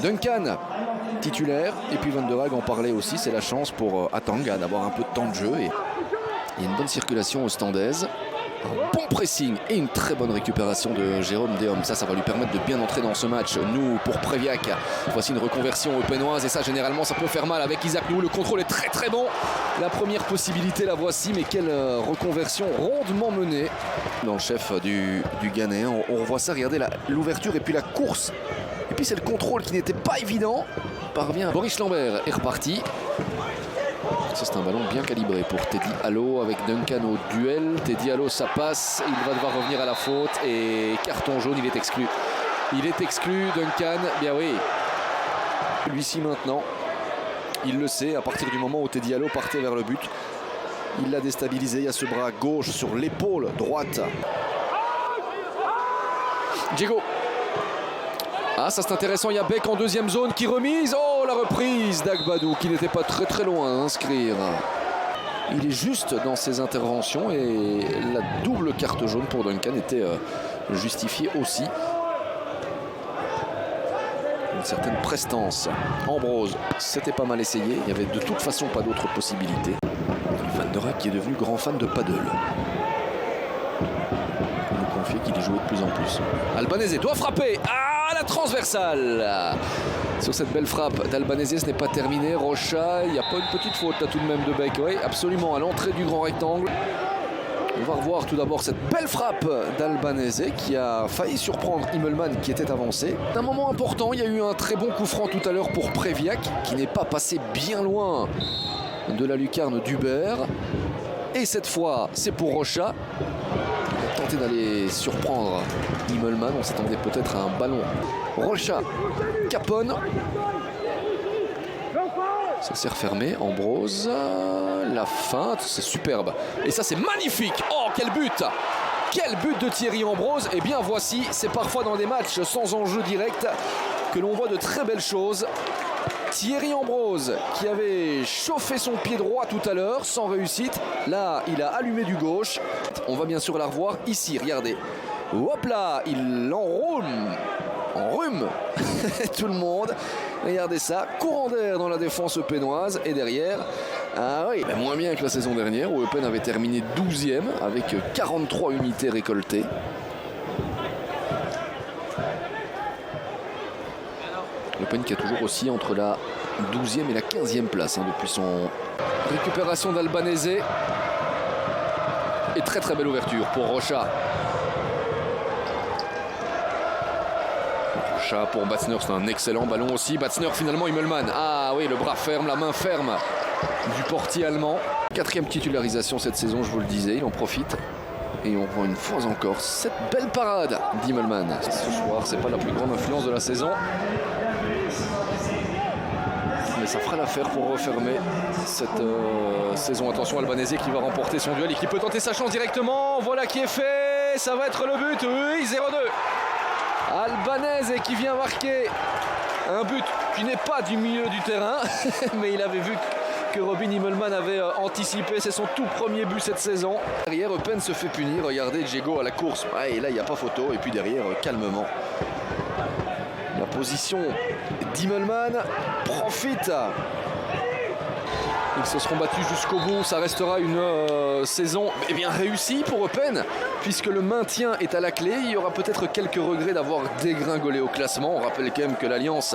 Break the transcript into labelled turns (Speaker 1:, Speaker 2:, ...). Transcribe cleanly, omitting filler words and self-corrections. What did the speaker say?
Speaker 1: Duncan, titulaire, et puis Van der Haag en parlait aussi, c'est la chance pour Atanga d'avoir un peu de temps de jeu. Et il y a une bonne circulation ostendaise, un bon pressing et une très bonne récupération de Jérôme Déhomme. Ça va lui permettre de bien entrer dans ce match. Nous, pour Préviac, voici une reconversion opénoise, et ça généralement ça peut faire mal avec Isaac Nou. Le contrôle est très très bon. La première possibilité la voici, mais quelle reconversion rondement menée dans le chef du Ghanéen. On revoit ça, regardez l'ouverture et puis la course. Et puis c'est le contrôle qui n'était pas évident. Parvient Boris Lambert est reparti. Ça c'est un ballon bien calibré pour Teddy Allo avec Duncan au duel. Teddy Allo, ça passe, il va devoir revenir à la faute et carton jaune, il est exclu. Il est exclu, Duncan, bien oui. Lui-ci maintenant, il le sait, à partir du moment où Teddy Allo partait vers le but, il l'a déstabilisé. Il y a ce bras gauche sur l'épaule droite. Diego. Ah, ça c'est intéressant, il y a Beck en deuxième zone qui remise. Oh, la reprise d'Agbadou qui n'était pas très très loin à inscrire. Il est juste dans ses interventions et la double carte jaune pour Duncan était justifiée aussi. Une certaine prestance. Ambrose, c'était pas mal essayé. Il n'y avait de toute façon pas d'autre possibilité. Van der Haag qui est devenu grand fan de paddle. On nous confie qu'il y jouait de plus en plus. Albanese doit frapper. Ah, la transversale. Sur cette belle frappe d'Albanese, ce n'est pas terminé. Rocha, il n'y a pas une petite faute là tout de même de Beck. Oui, absolument, à l'entrée du grand rectangle. On va revoir tout d'abord cette belle frappe d'Albanese qui a failli surprendre Immelman qui était avancé. Un moment important, il y a eu un très bon coup franc tout à l'heure pour Préviac qui n'est pas passé bien loin de la lucarne d'Hubert. Et cette fois, c'est pour Rocha. Il a tenté d'aller surprendre Immelman. On s'attendait peut-être à un ballon. Rocha, Capone. Ça s'est refermé. Ambrose. La feinte, c'est superbe. Et ça, c'est magnifique. Oh, quel but! Quel but de Thierry Ambrose. Et bien voici, c'est parfois dans des matchs sans enjeu direct que l'on voit de très belles choses. Thierry Ambrose qui avait chauffé son pied droit tout à l'heure sans réussite. Là, il a allumé du gauche. On va bien sûr la revoir ici, regardez. Hop là, il enrhume tout le monde. Regardez ça, courant d'air dans la défense eupénoise. Et derrière, ah oui, moins bien que la saison dernière où Eupen avait terminé 12e avec 43 unités récoltées. Eupen qui a toujours aussi entre la 12e et la 15e place depuis son récupération d'Albanese. Et très très belle ouverture pour Rocha. Rocha pour Batzner, c'est un excellent ballon aussi. Batzner finalement, Immelman. Ah oui, le bras ferme, la main ferme du portier allemand. 4e titularisation cette saison, je vous le disais, il en profite. Et on voit une fois encore cette belle parade d'Immelman. Ce soir, c'est pas la plus grande influence de la saison. Mais ça fera l'affaire pour refermer cette saison. Attention, Albanese qui va remporter son duel et qui peut tenter sa chance directement. Voilà qui est fait. Ça va être le but. Oui, 0-2. Albanese qui vient marquer un but qui n'est pas du milieu du terrain. Mais il avait vu que Robin Immelman avait anticipé. C'est son tout premier but cette saison. Derrière, Eupen se fait punir. Regardez, Diego à la course. Et là, il n'y a pas photo. Et puis derrière, calmement. La position d'Immelman profite. Ils se seront battus jusqu'au bout. Ça restera une saison bien réussie pour Eupen, puisque le maintien est à la clé. Il y aura peut-être quelques regrets d'avoir dégringolé au classement. On rappelle quand même que l'Alliance